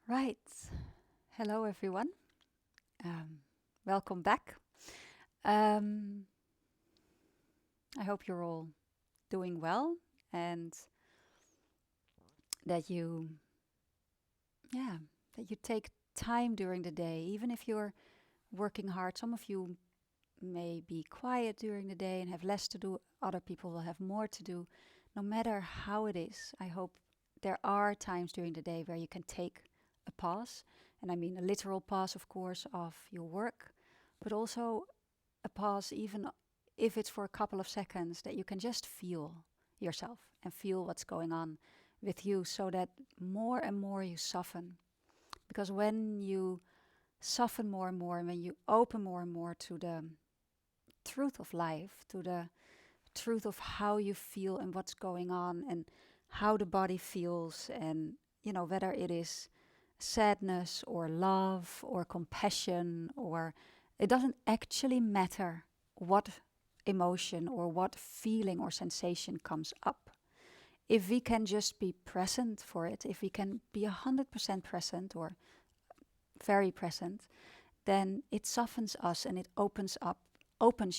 Right. Hello, everyone. Welcome back. Um, I hope you're all doing well and that yeah, that you take time during the day, even if you're working hard. Some of you may be quiet during the day and have less to do. Other people will have more to do. No matter how it is, I hope there are times during the day where you can take a pause. And I mean a literal pause, of course, of your work, but also a pause, even if it's for a couple of seconds, that you can just feel yourself and feel what's going on with you so that more and more you soften. Because when you soften more and more, and when you open more and more to the truth of life, to the truth of how you feel and what's going on and how the body feels, and whether it is sadness or love or compassion, or it doesn't actually matter what emotion or what feeling or sensation comes up. If we can just be present for it, if we can be 100% present or very present, then it softens us and it opens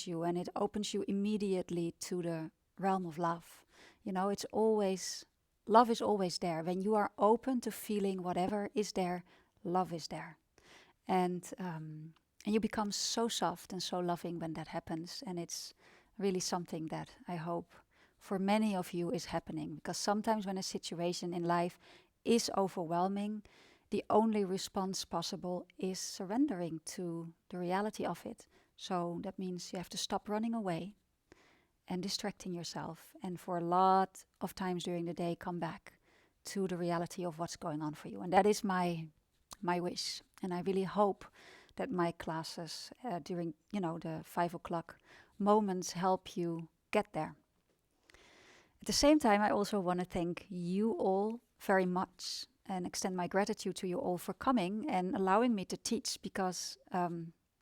you, and it opens you immediately to the realm of love. It's always, love is always there. When you are open to feeling whatever is there, love is there. And you become so soft and so loving when that happens. And it's really something that I hope for many of you is happening. Because sometimes when a situation in life is overwhelming, the only response possible is surrendering to the reality of it. So that means you have to stop running away and distracting yourself. And for a lot of times during the day, come back to the reality of what's going on for you. And that is my wish. And I really hope that my classes during, the 5 o'clock moments help you get there. At the same time, I also want to thank you all very much and extend my gratitude to you all for coming and allowing me to teach, because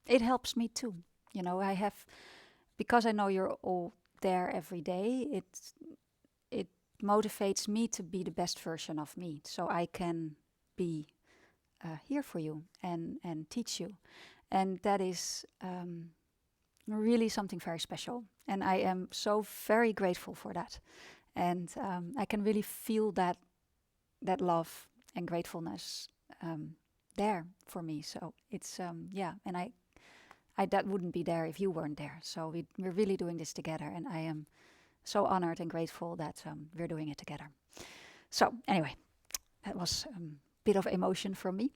it helps me too. Because I know you're all there every day, it motivates me to be the best version of me, so I can be here for you and teach you. And that is really something very special. And I am so very grateful for that. And I can really feel that love and gratefulness there for me. So it's and I that wouldn't be there if you weren't there. So we're really doing this together, and I am so honored and grateful that we're doing it together. So anyway, that was a bit of emotion from me.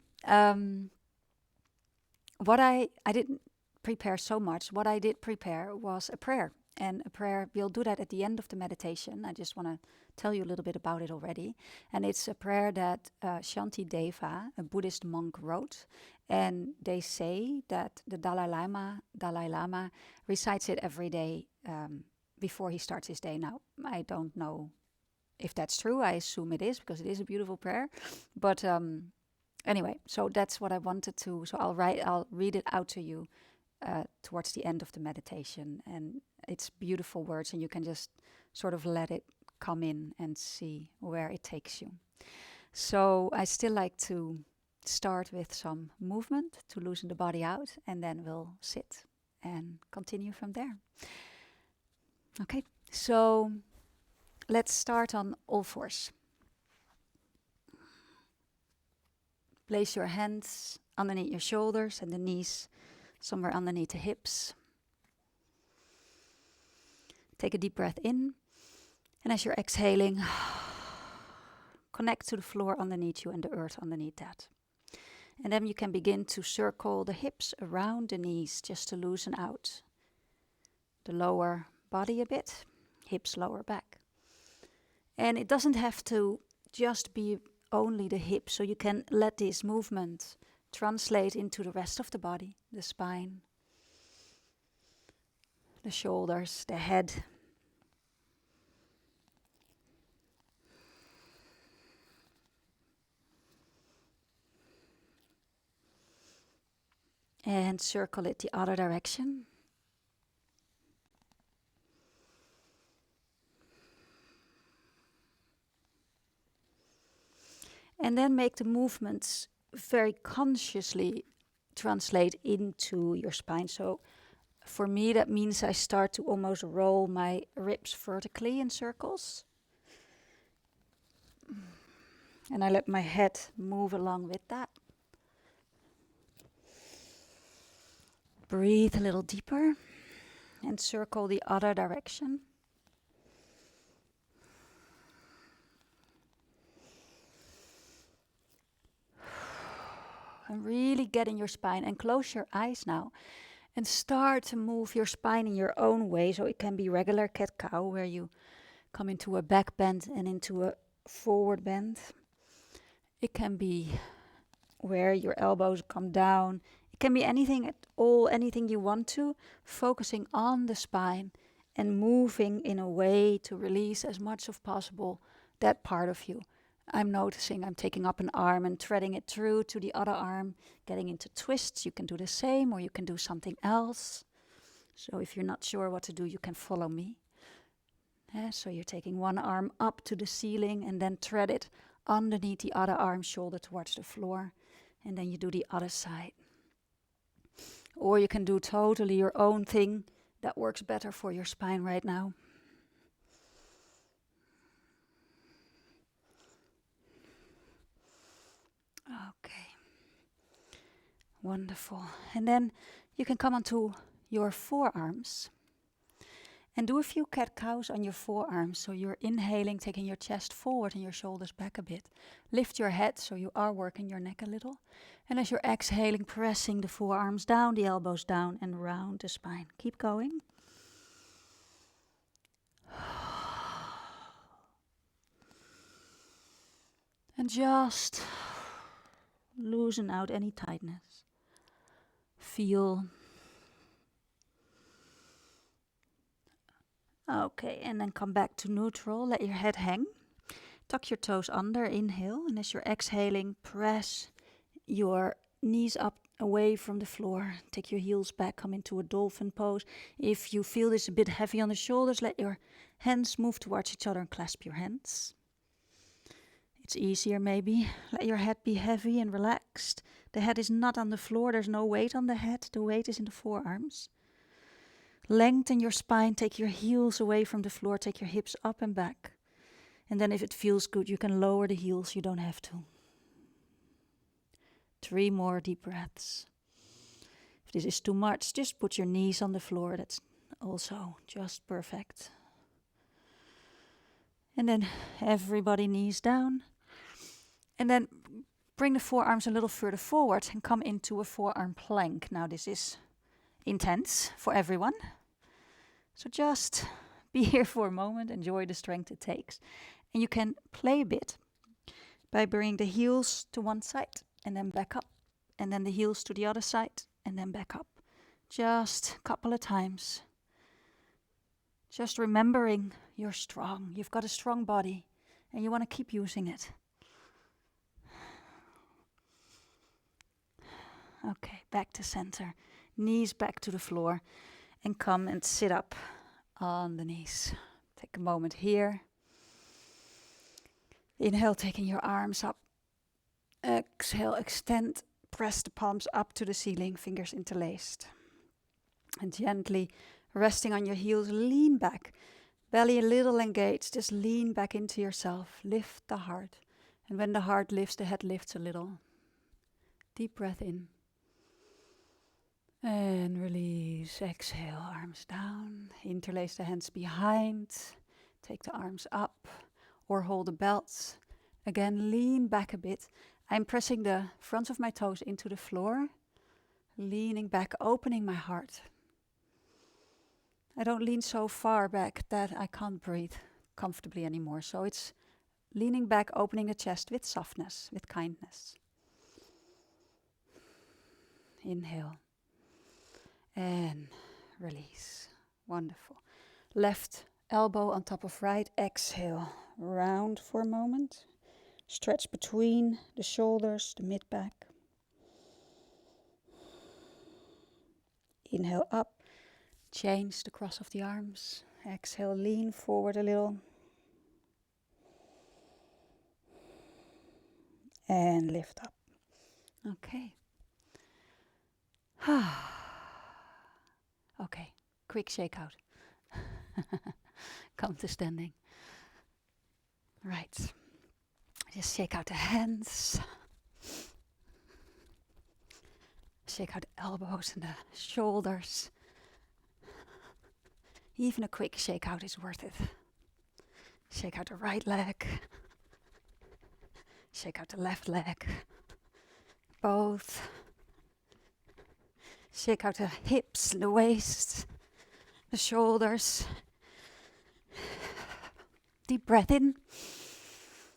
What I didn't prepare so much. What I did prepare was a prayer. And a prayer, we'll do that at the end of the meditation. I just want to tell you a little bit about it already. And it's a prayer that Shanti Deva, a Buddhist monk, wrote. And they say that the Dalai Lama recites it every day before he starts his day. Now, I don't know if that's true. I assume it is, because it is a beautiful prayer. But anyway, so that's what I wanted to. So I'll read it out to you towards the end of the meditation. And it's beautiful words, and you can just sort of let it come in and see where it takes you. So I still like to start with some movement to loosen the body out, and then we'll sit and continue from there. Okay, so let's start on all fours. Place your hands underneath your shoulders and the knees somewhere underneath the hips. Take a deep breath in, and as you're exhaling, connect to the floor underneath you and the earth underneath that. And then you can begin to circle the hips around the knees, just to loosen out the lower body a bit, hips lower back. And it doesn't have to just be only the hips, so you can let this movement translate into the rest of the body, the spine, the shoulders, the head. And circle it the other direction. And then make the movements very consciously translate into your spine. So for me, that means I start to almost roll my ribs vertically in circles. And I let my head move along with that. Breathe a little deeper and circle the other direction. And really get in your spine and close your eyes now. And start to move your spine in your own way. So it can be regular cat-cow, where you come into a back bend and into a forward bend. It can be where your elbows come down. It can be anything at all, anything you want to, focusing on the spine and moving in a way to release as much as possible that part of you. I'm noticing I'm taking up an arm and threading it through to the other arm, getting into twists. You can do the same, or you can do something else. So if you're not sure what to do, you can follow me. So you're taking one arm up to the ceiling and then thread it underneath the other arm, shoulder towards the floor. And then you do the other side. Or you can do totally your own thing that works better for your spine right now. Okay. Wonderful. And then you can come onto your forearms. And do a few cat-cows on your forearms. So you're inhaling, taking your chest forward and your shoulders back a bit. Lift your head, so you are working your neck a little. And as you're exhaling, pressing the forearms down, the elbows down, and round the spine. Keep going. And just loosen out any tightness. Feel. Okay, and then come back to neutral. Let your head hang. Tuck your toes under, inhale. And as you're exhaling, press your knees up away from the floor. Take your heels back, come into a dolphin pose. If you feel this a bit heavy on the shoulders, let your hands move towards each other and clasp your hands. It's easier maybe. Let your head be heavy and relaxed. The head is not on the floor, there's no weight on the head. The weight is in the forearms. Lengthen your spine, take your heels away from the floor, take your hips up and back. And then if it feels good, you can lower the heels, you don't have to. 3 more deep breaths. If this is too much, just put your knees on the floor, that's also just perfect. And then everybody knees down. And then bring the forearms a little further forward and come into a forearm plank. Now this is intense for everyone. So just be here for a moment, enjoy the strength it takes. And you can play a bit by bringing the heels to one side and then back up. And then the heels to the other side and then back up. Just a couple of times. Just remembering you're strong. You've got a strong body and you want to keep using it. Okay, back to center. Knees back to the floor. And come and sit up on the knees. Take a moment here. Inhale, taking your arms up. Exhale, extend. Press the palms up to the ceiling, fingers interlaced. And gently resting on your heels, lean back. Belly a little engaged, just lean back into yourself. Lift the heart. And when the heart lifts, the head lifts a little. Deep breath in. And release, exhale, arms down, interlace the hands behind, take the arms up or hold the belt. Again, lean back a bit. I'm pressing the fronts of my toes into the floor, leaning back, opening my heart. I don't lean so far back that I can't breathe comfortably anymore. So it's leaning back, opening the chest with softness, with kindness. Inhale. And release. Wonderful. Left elbow on top of right. Exhale. Round for a moment. Stretch between the shoulders, the mid-back. Inhale up. Change the cross of the arms. Exhale, lean forward a little. And lift up. Okay. Okay, quick shake out. Come to standing. Right. Just shake out the hands. Shake out the elbows and the shoulders. Even a quick shake out is worth it. Shake out the right leg. Shake out the left leg. Both. Shake out the hips, the waist, the shoulders. Deep breath in.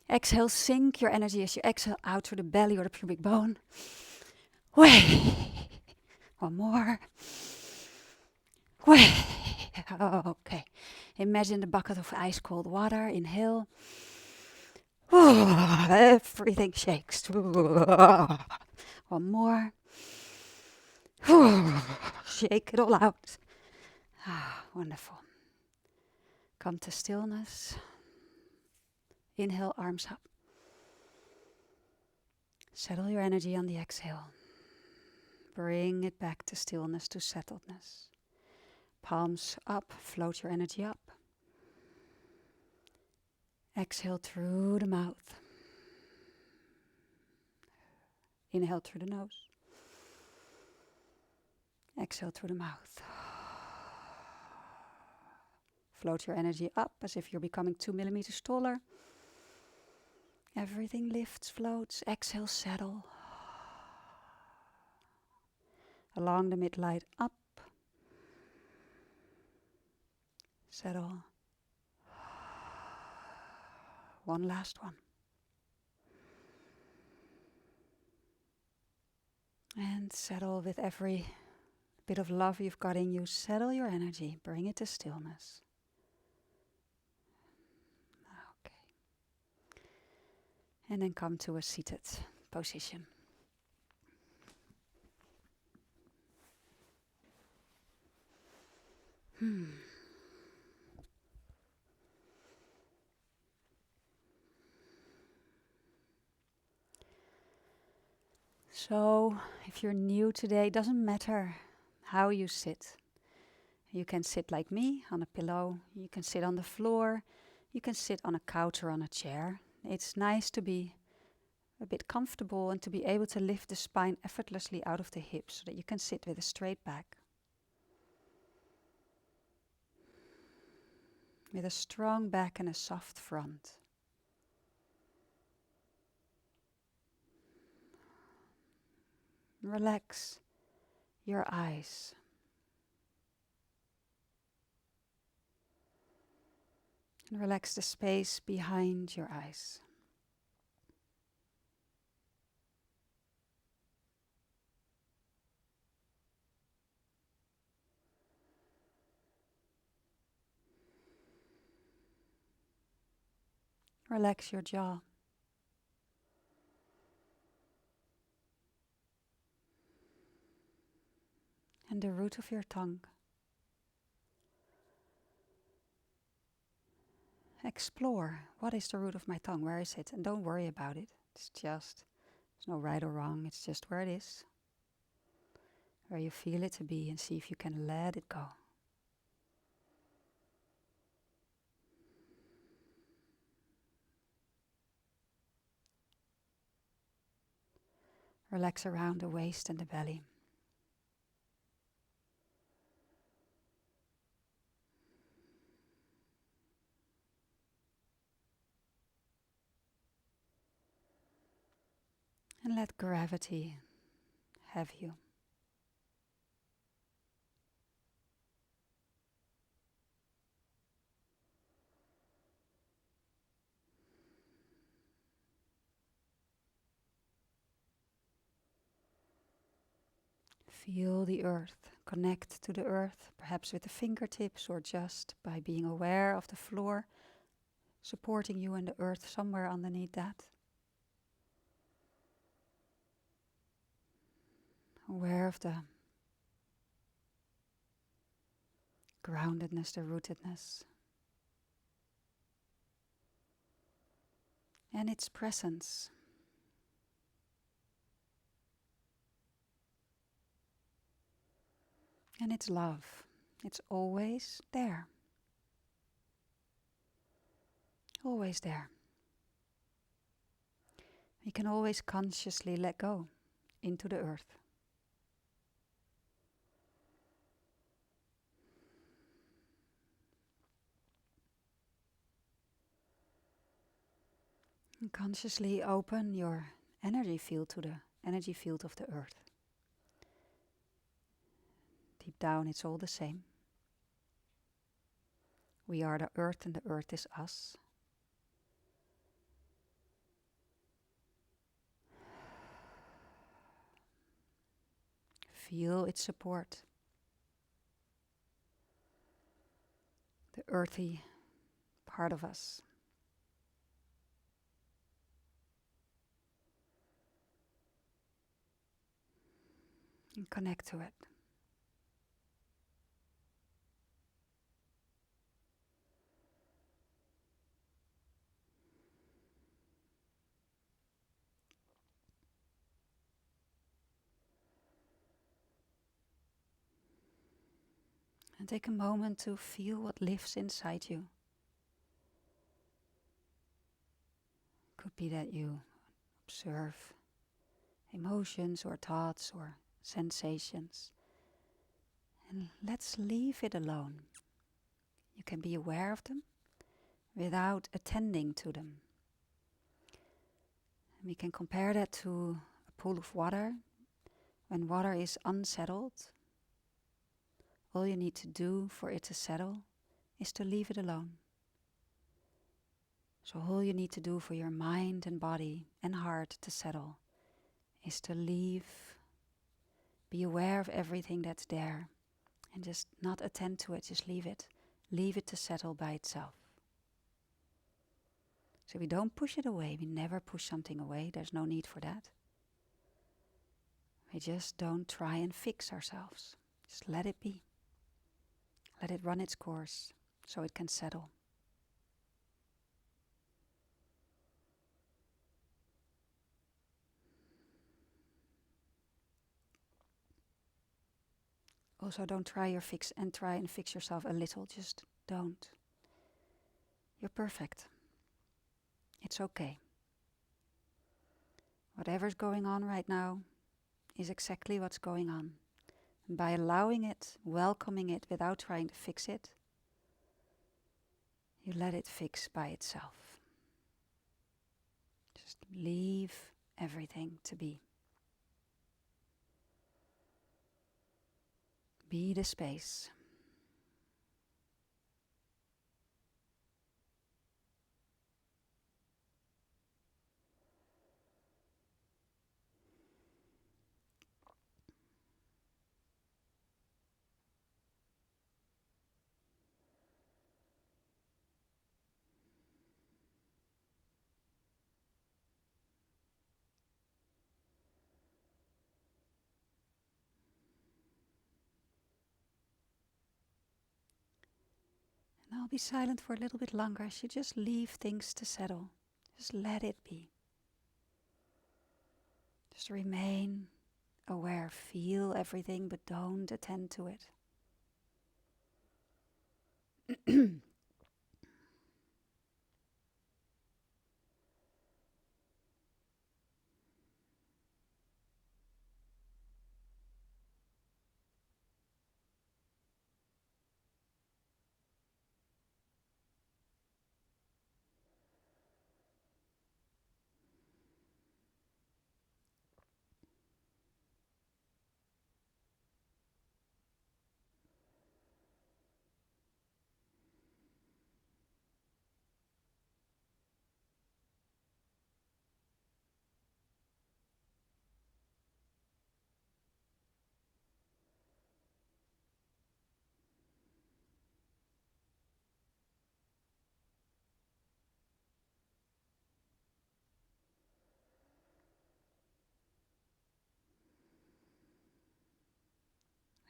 Exhale, sink your energy as you exhale out through the belly or the pubic bone. Way. One more. Way. Okay. Imagine the bucket of ice cold water. Inhale. Everything shakes. One more. Shake it all out. Wonderful. Come to stillness. Inhale, arms up. Settle your energy on the exhale. Bring it back to stillness, to settledness. Palms up, float your energy up. Exhale through the mouth. Inhale through the nose. Exhale through the mouth. Float your energy up as if you're becoming 2 millimeters taller. Everything lifts, floats. Exhale, settle. Along the midline up. Settle. One last one. And settle with every bit of love you've got in you. Settle your energy. Bring it to stillness. Okay. And then come to a seated position. So, if you're new today, it doesn't matter how you sit. You can sit like me on a pillow. You can sit on the floor. You can sit on a couch or on a chair. It's nice to be a bit comfortable and to be able to lift the spine effortlessly out of the hips so that you can sit with a straight back. With a strong back and a soft front. Relax your eyes. And relax the space behind your eyes. Relax your jaw. And the root of your tongue. Explore. What is the root of my tongue? Where is it? And don't worry about it. There's no right or wrong. It's just where it is. Where you feel it to be, and see if you can let it go. Relax around the waist and the belly. And let gravity have you. Feel the earth. Connect to the earth, perhaps with the fingertips or just by being aware of the floor, supporting you and the earth somewhere underneath that. Aware of the groundedness, the rootedness, and its presence. And it's love. It's always there. Always there. We can always consciously let go into the earth. And consciously open your energy field to the energy field of the earth. Deep down, it's all the same. We are the earth and the earth is us. Feel its support. The earthy part of us. And connect to it. And take a moment to feel what lives inside you. Could be that you observe emotions or thoughts or sensations. And let's leave it alone. You can be aware of them without attending to them. And we can compare that to a pool of water. When water is unsettled, all you need to do for it to settle is to leave it alone. So all you need to do for your mind and body and heart to settle is to leave, be aware of everything that's there and just not attend to it, just leave it. Leave it to settle by itself. So we don't push it away, we never push something away, there's no need for that. We just don't try and fix ourselves, just let it be. Let it run its course so it can settle. Also, don't try and fix yourself a little. Just don't. You're perfect. It's okay. Whatever's going on right now is exactly what's going on. And by allowing it, welcoming it without trying to fix it, you let it fix by itself. Just leave everything to be. Be the space. And I'll be silent for a little bit longer as you just leave things to settle. Just let it be. Just remain aware, feel everything, but don't attend to it.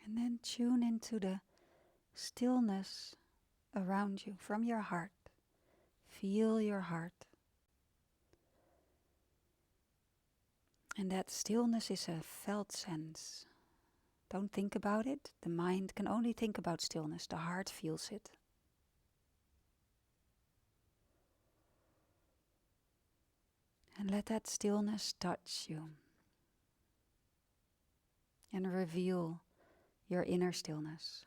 And then tune into the stillness around you from your heart. Feel your heart. And that stillness is a felt sense. Don't think about it. The mind can only think about stillness. The heart feels it. And let that stillness touch you and reveal your inner stillness.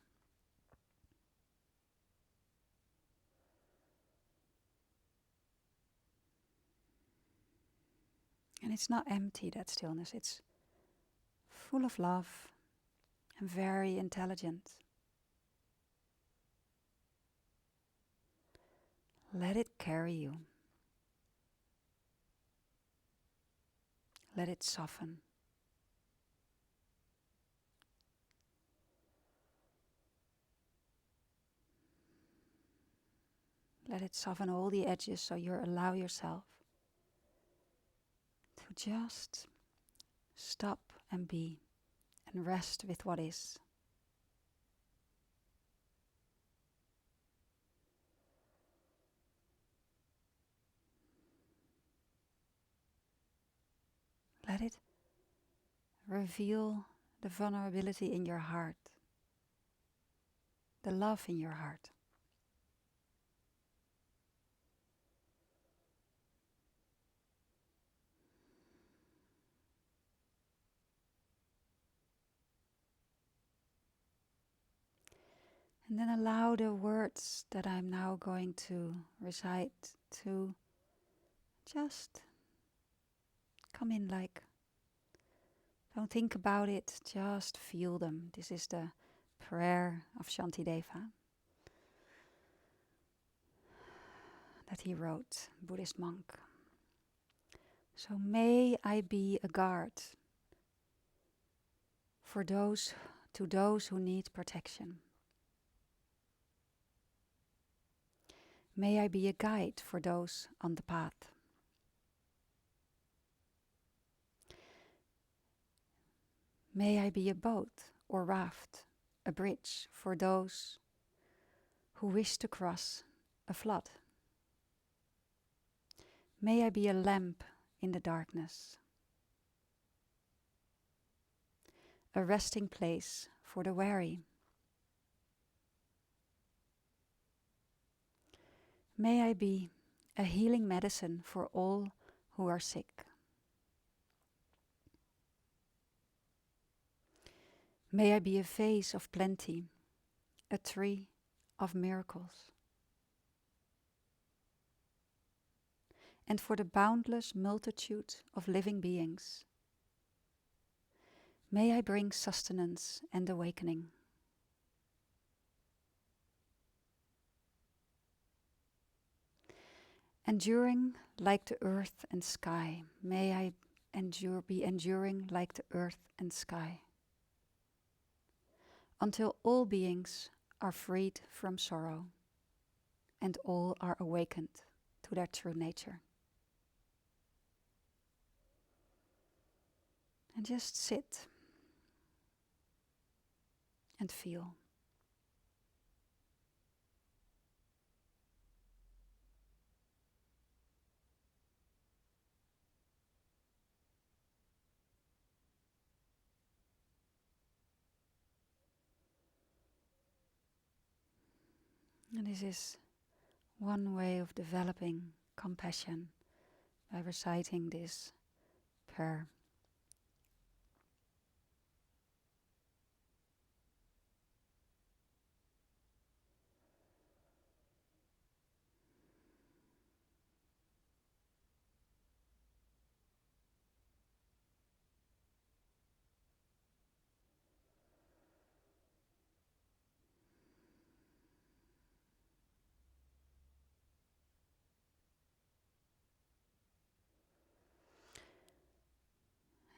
And it's not empty, that stillness. It's full of love and very intelligent. Let it carry you. Let it soften. Let it soften all the edges so you allow yourself to just stop and be and rest with what is. Let it reveal the vulnerability in your heart, the love in your heart. And then allow the words that I'm now going to recite to just come in like, don't think about it, just feel them. This is the prayer of Shantideva that he wrote, Buddhist monk. So may I be a guard for those who need protection. May I be a guide for those on the path. May I be a boat or raft, a bridge for those who wish to cross a flood. May I be a lamp in the darkness, a resting place for the weary. May I be a healing medicine for all who are sick. May I be a vase of plenty, a tree of miracles. And for the boundless multitude of living beings, may I bring sustenance and awakening. Enduring like the earth and sky, may I be enduring like the earth and sky, until all beings are freed from sorrow and all are awakened to their true nature. And just sit and feel. And this is one way of developing compassion, by reciting this prayer.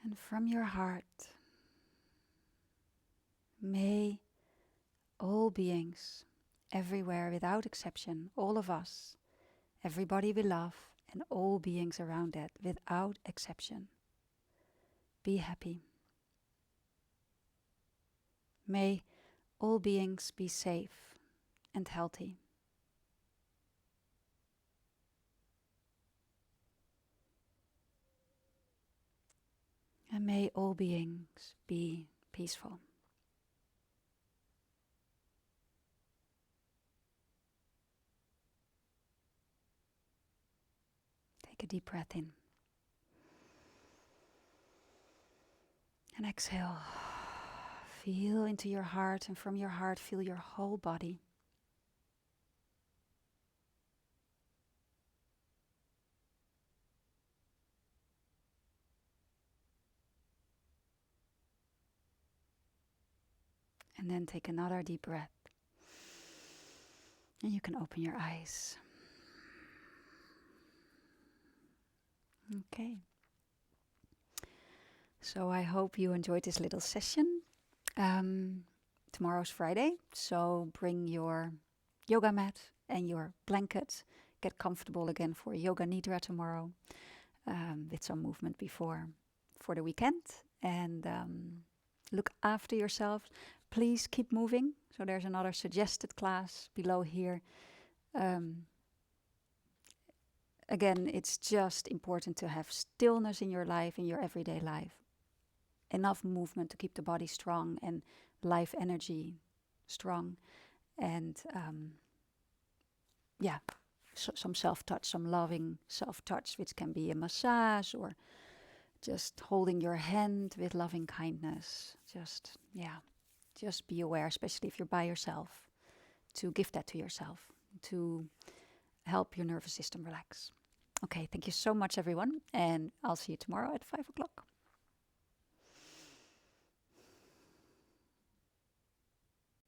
And from your heart, may all beings, everywhere without exception, all of us, everybody we love, and all beings around that without exception, be happy. May all beings be safe and healthy. And may all beings be peaceful. Take a deep breath in. And exhale. Feel into your heart, and from your heart, feel your whole body. And then take another deep breath. And you can open your eyes. Okay. So I hope you enjoyed this little session. Tomorrow's Friday, so bring your yoga mat and your blanket. Get comfortable again for yoga nidra tomorrow, with some movement before for the weekend. And look after yourself. Please keep moving. So there's another suggested class below here. Again, it's just important to have stillness in your life, in your everyday life. Enough movement to keep the body strong and life energy strong. And some self-touch, some loving self-touch, which can be a massage or just holding your hand with loving kindness. Just be aware, especially if you're by yourself, to give that to yourself, to help your nervous system relax. Okay, thank you so much, everyone. And I'll see you tomorrow at 5 o'clock.